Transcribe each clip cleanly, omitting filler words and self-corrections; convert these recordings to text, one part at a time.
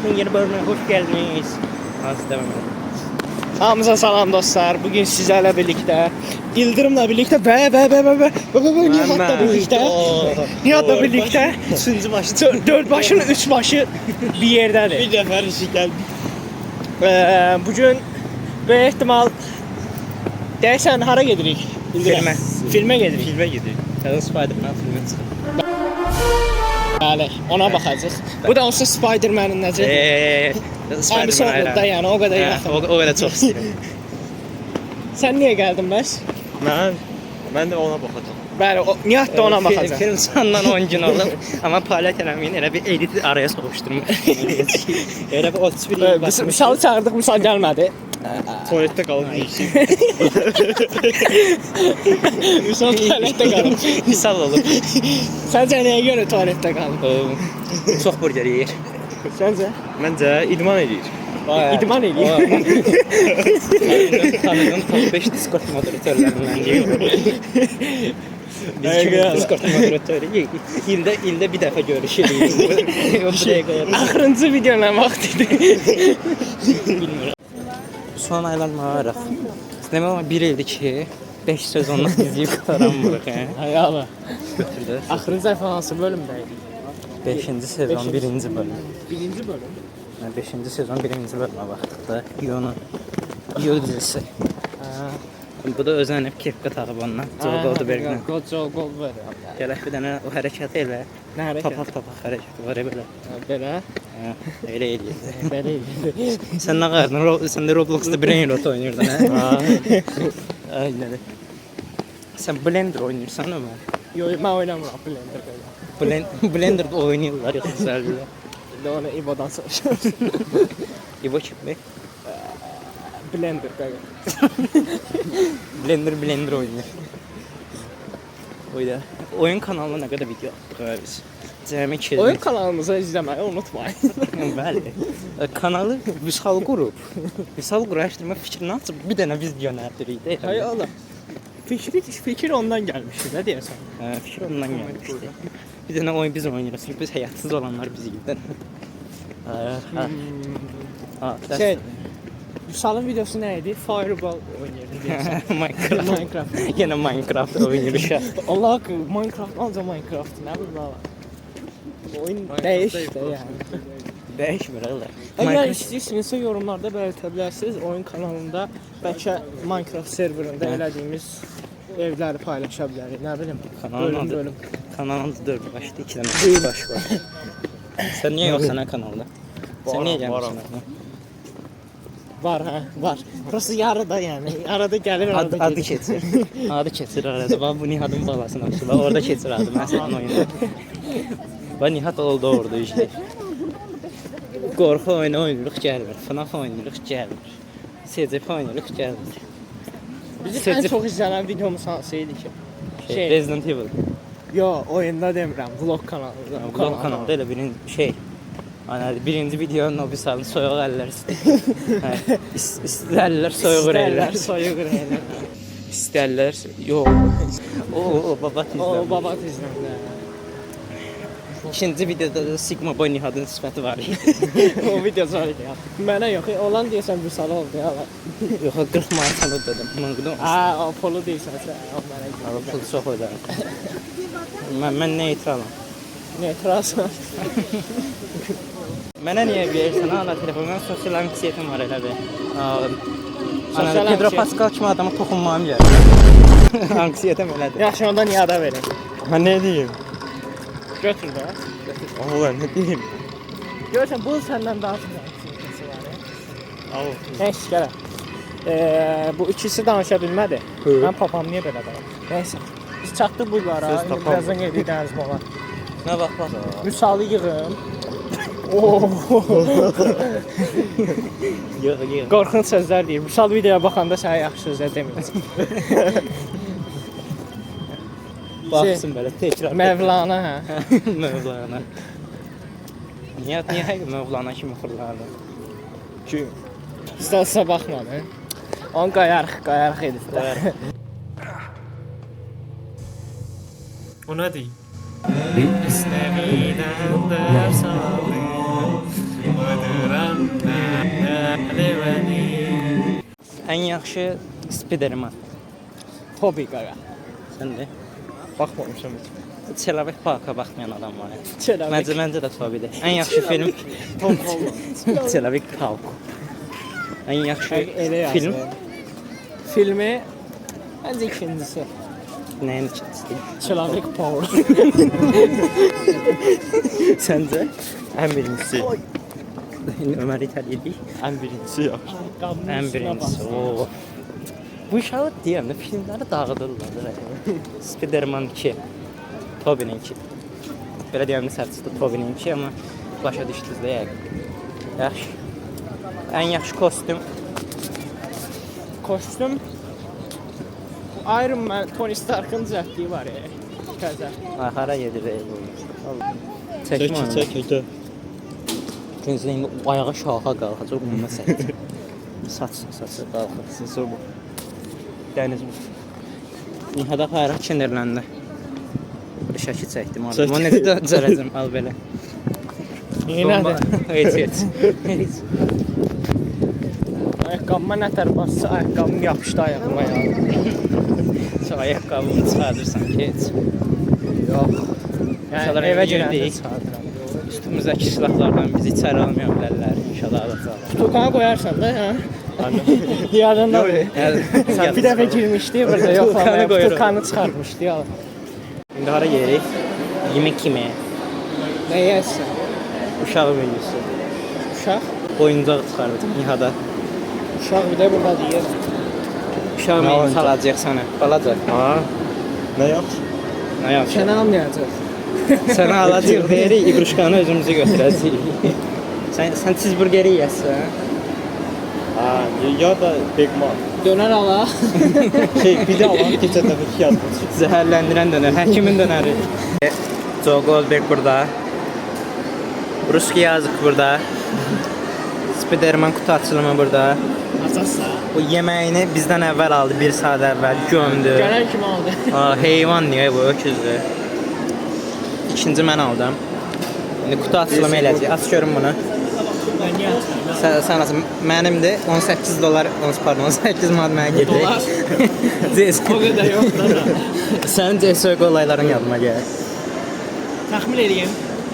Minecraft'ın yeni bölümüne hoş geldiniz. Nasıl devam edelim? Hamza salam dostlar. Bugün sizlerle birlikte, Yıldırım'la birlikte Nihat'la birlikte, Nihat'la birlikte Üçüncü başı. 4 başın 3 başı bir yerdedir. Bir defa işi geldi. Bugün büyük ihtimal dersen hara gedirik? Filme. Filme gedirik. Filme gidiyor. Ya da Spider-Man filme çıkıyor. Bəli, ona baxacağıq. Bu da onsuz Spider-Man'in necə? Əmisi oldu da yəni, o qədər yaxın. O qədər çox istəyirəm. Sən niyə gəldin bəs? Mən də ona baxacağam. Bəli, Nihat da ona baxacaq. Film sandan 10 gün olub. Amma fəaliyyət eləməyin elə bir edit araya soğuşdurmuş. Elə bir 31 il baxmış. Misalı çağırdıq, misal gəlmədi. Tuvaletdə qalıb yiyişik. Misal tualetdə qalıb. Misal olub. Səncə nəyə görə tualetdə qalıb? Çox burger yeyir. Səncə? Məncə idman edir. İdman eləyir. Tanıdığım top 5 Discord moderatörlərindən deyil. Biz kimi Discord moderatörü ildə bir dəfə görüşürük. Axırıncı video nə vaxt idi? Bilmirəm. Son aylanmaraq. Demək olar 1 ildir ki 5 sezondan izləyib qutaranmırıq. Ay Allah. Götürdü. Axırıncı dəfə hansı bölümdə idi? 5-ci sezon 1-ci bölüm. Birinci bölüm. 5-ci sezon 1-ci bölümə baxdıq da. İyo dizisi. Bu da özənib kepka taxıb ondan. Joe Goldberg'dən. Joe Goldberg. Gələk bir dənə o hərəkət elə. Nə hərəkət? Papaq hərəkəti var belə. Belə. Elə eləyir. Belə idi. Sən nə qardın? Sən də Roblox'da Brain Rot oynayırdın, hə? Aynen. Sən Blender oynayırsan Ömər? Yox, mən oynamıram Blender. Blender'da oynayırlar yoxsa sərgilə. İndi onu İbo'dan soruşurum. İbo kimi? Blender qaqa. Blender oynayır. Oyda. Oyun kanalına nə qədər video atdıq biz? Cəmi 2 Oyun kanalımızı izləməyi unutmayın. Bəli. Kanalı Vüsal qrup. Vüsal quraşdırma fikrini açıb bir dənə video nərdirik də. Hay Allah. Fikir ondan gəlmişdi, nə deyirsən? Hə, fikir ondan gəlmişdi. Bir dənə oyun biz oynayırıq. Biz həyatsız olanlar biz ildən. Şey, Vüsalın videosu nə idi? Fireball oynayırdı deyirsən. Minecraft. Yenə Minecraft oynayırıq. Allah haqqı, Minecraft ancaq Minecraft, nə bilim valla. Oyun dəyişdi yəni. Dəyişmir elə. Əgər istəyirsinizsə yorumlarda belirtə bilərsiniz. Oyun kanalında bəlkə Minecraft serverında elədiyimiz evləri paylaşa bilərik. Nə bilim, bölüm. Kanalımız 4 başda 2 dənə baş var. Sən niyə yoxsan ha kanalda? Sən niyə gəlmirsən? Var hə, var. Burası yarıda yəni. Arada gəlir, arada gedir. Adı keçir. Adı keçir arada. Bax bu Nihat'ın balasını açırlar. Orada keçir adı. Mən sənin oyunda. Bax Nihat oldu orada işte. Qorxu oyunu oynayırıq, gəlmir. FNAF oynayırıq, gəlmir. CCP oynayırıq, gəlmir. Bizim ən çox izlənən videomuz hansı idi ki? Resident Evil. Yo, oyunda demirəm, vlog kanalında. Vlog kanalda elə birinci videonun o Vüsalın soyuq əllər istəyirlər soyuq ürəklər. İstəyirlər, yox. O, babat izləmir. O, babat izləmir. İkinci videoda da Sigma Boy Nihat'ın sifəti var. O video var idi ya. Mənə yox, olan deyəsən Vüsal oldu ya. Yox, 40 manat ödədim. O pulu deyirsənsə, o mənə görə. Pul çox ödədim. Mən neytralam. Neytralsan? Mənə niyə verirsən? Ana telefon, mən sosial anksiyetim var elə bir. Pedro Pascal kimi adama toxunmağım gəlir. Anksiyetim elədir. Yaxşı, onda niyə ada verin? Mən nə deyim? Götür də. Oğlan, nə deyim? Görürsən, bu səndən daha çox anksiyetesi var. Neyse, gələ. Bu ikisi danışa bilmədi. Mən papam niyə belə davam? Neyse. Biz çatdıq bunlara. Birazdan gedəcəyik mola. Nə bax. Vüsalı yığım. Yox. Qorxunç sözlər deyir. Vüsal videoya baxanda sənə yaxşı sözlər deməyəcək. Baxsın belə təkrar. Mevlana hə. Mevlana. Niyə Mevlana kimi fırlandı? Ki statusa baxmadı. On qayarıq edib də. O nə deyir? İstəmidən dərs aldım. Ən yaxşı Spiderman. Tobi qaqa. Sən də? Baxmamışam heç. Çelavik Parka baxmayan adam var. Çelavik. Məncə də Tobidir. Ən yaxşı film Tom Holland. Çelavik Park. Ən yaxşı Elə yazdı. film Filmi məncə ikincisi. nəyin ikincisi? Çelavik Power. Səncə? Ən birincisi. Ömər İtəliyedik. Ən birincisi yaxşı. Ən birincisi. Oo. Bu uşağı deyəm də filmləri dağıdırlar da. Spiderman 2. Tobinin 2. Belə deyəm də sərtçisi Tobinin 2 amma başa düşdünüz də yəqin. Yaxşı. Ən yaxşı kostyum Kostyum Iron Man, Tony Stark'ın düzəltdiyi var ya. Təzə. hara gedir bu. Çəkmə onu. Çək. Çünki indi ayağa şaha qalxacaq bununla sət. Saçı qalxır. Sorma. Dəniz bu. Nihada xayrı kinirləndə. Bir şəkil çəkdim onu. Çək. Bunu necə döndərəcəm al belə. Yenədir. Heç. Ayaqqabıma nətər bassa, ayaqqabım yapışdı ayağıma ya. Sən ayaqqabını çıxardırsan ki heç. Yox. İnşallah evə evə girəndə girdik. çıxardıram. Üstümüzdəki silahlardan bizi içəri almaya bilərlər. İnşallah alacaqlar. Tutuqana qoyarsan da, hə? Yadında mı? Sən Bir dəfə girmişdi burada, yoxlamaya, qoyuram. tutuqanı çıxarmışdı ya. İndi hara yerik? Yemək kimi. Nə yeyəsən? Uşaq menüsü. Uşaq? Oyuncaq çıxardıq Nihada. Uşaq bir də burada deyir. Uşaq menüsü alacaq sənə. Balaca. Ha. Nə yaxşı? Nə yaxşı. Sənə almayacaq. Sənə alacaq deyirik, ibruşkanı özümüzü götürəcəyik. Sən cheeseburgeri yeyəsən. Ha, ya da Big Mac. Dönər ala. Bir də alan keçən dəfə yazmış. Zəhərləndirən dönər, həkimin dönəri. Joe Goldberg burada. Ruski yazıq burada. Spiderman kutu açılımı burada. Açasa. Bu yeməyini bizdən əvvəl aldı, 1 saat əvvəl gömdü. Gələn kimi aldı. Heyvan niyə bu, öküzdür. İkinci mən aldım. İndi kutu açılımı eləcək. Aç görün bunu. Mən niyə açıram? Sən açın. Mənimdir. 18 dolar, pardon, 18 manat mənə gedir. O qədər yoxdur da. Sənin CSGO olayların yadıma gəlir. Təxmin edeyim.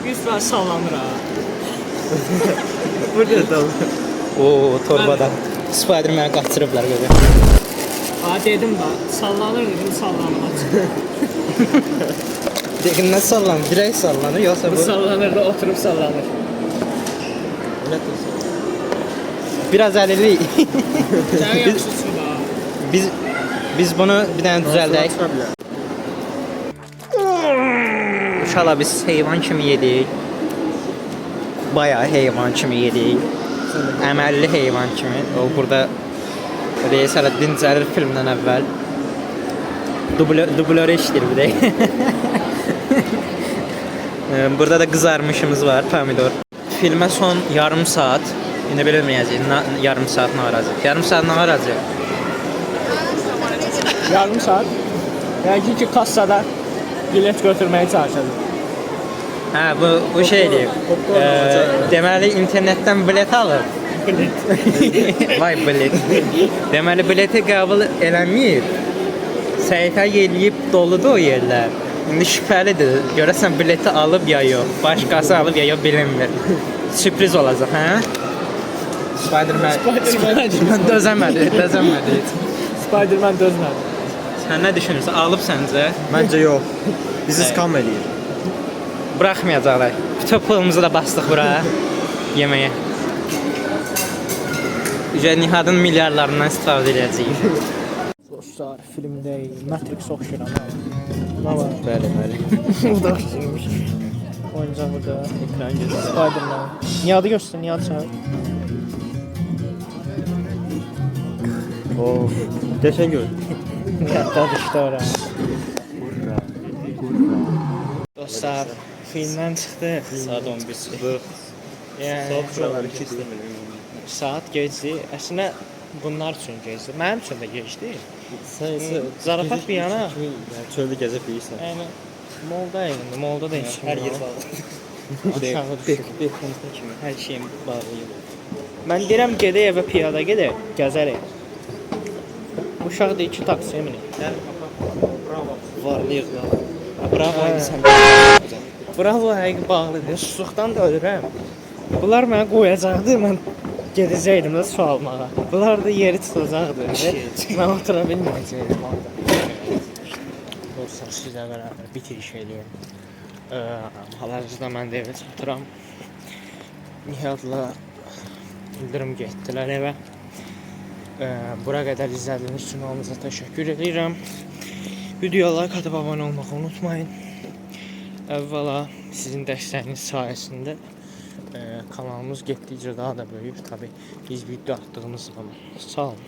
100% sallanır ha. Burada da. Oo, torbada. Spider-Man qaçırıblar belə. Ha dedim da, sallanır dedim, sallanmaz. Dedim nə sallanır? Dirək sallanır, yoxsa Bu bu? sallanır da oturub sallanır. Biraz əlilik. Sən yaxşısın da. Biz bunu bir dənə düzəldək. İnşallah biz heyvan kimi yedik. Bayağı heyvan kimi yedik. Əməlli heyvan kimi. O burada Reis Ələddin Cəlil filmdən əvvəl dublörə işləyir bir də. Burada da qızarmışımız var, pomidor. Filmə son yarım saat. İndi bilməyəcəyik, yarım saat nə varacaq. Yarım saat nə varacaq? Yarım saat. Yəni ki, kassada bilet götürməyə çalışacaq. Hə, bu şeydir. Deməli internetdən bilet alıb. Vay bilet. Deməli bileti qəbul eləməyib. Səhifə eləyib doludur o yerlər. İndi şübhəlidir. Görəsən bileti alıb ya yox. Başqası alıb ya yox bilinmir. Sürpriz olacaq, hə? Spider-Man dözəmədi. Spider-Man dözmədi. Sən nə düşünürsən? Alıb səncə? Məncə yox. Bizi skam eləyir. Buraxmayacaqlar. Bütün pulumuzu da bastıq bura yeməyə. Nihadın milyarlarından istifadə edəcəyik. Dostlar, filmdəyik. Matrix oxşuram. Nə var? Bəli. Bu da oxşuymuş. Oyuncaq burada. Ekran gözü. Spider-Man. Niyadı göstər, Niyadı çağır. Oo. Qəşəng gör. Niyadda düşdü ora. Dostlar, filmdən çıxdıq. Saat 11 çıxdıq. Yəni, Şuraları istəmirəm. saat gecdi. Əslində bunlar üçün gecdi. Mənim üçün də gecdi. Zarafat bir yana. Çöldə gəzib yeyirsən. Yəni molda evində, molda da heç kim Hər yer yox. bağlı. Aşağı Bekanta kimi hər şeyim bağlıyım. Mən deyirəm gedək evə piyada gedək, gəzərək. Uşaq da 2 taksiyə minək. Varlıyıq da. Bravo, sən. Bravo, həqiqi bağlıdır. Susluqdan da ölürəm. Bunlar mənə qoyacaqdı, mən gedəcəkdim də su almağa. Bunlar da yeri tutacaqdı. Mən otura bilməyəcəkdim orada. Dostlar, sizə bərabər bitiriş eləyəm. Hal-hazırda mən də evə çatıram. Nihadla İldırım getdilər evə. Bura qədər izlədiyiniz üçün hamınıza təşəkkür edirəm. Videoya like atıb abunə olmağı unutmayın. Əvvəla sizin dəstəyiniz sayəsində kanalımız getdikcə daha da böyüyüb. Tabii biz video atdığımız zaman. Sağ olun.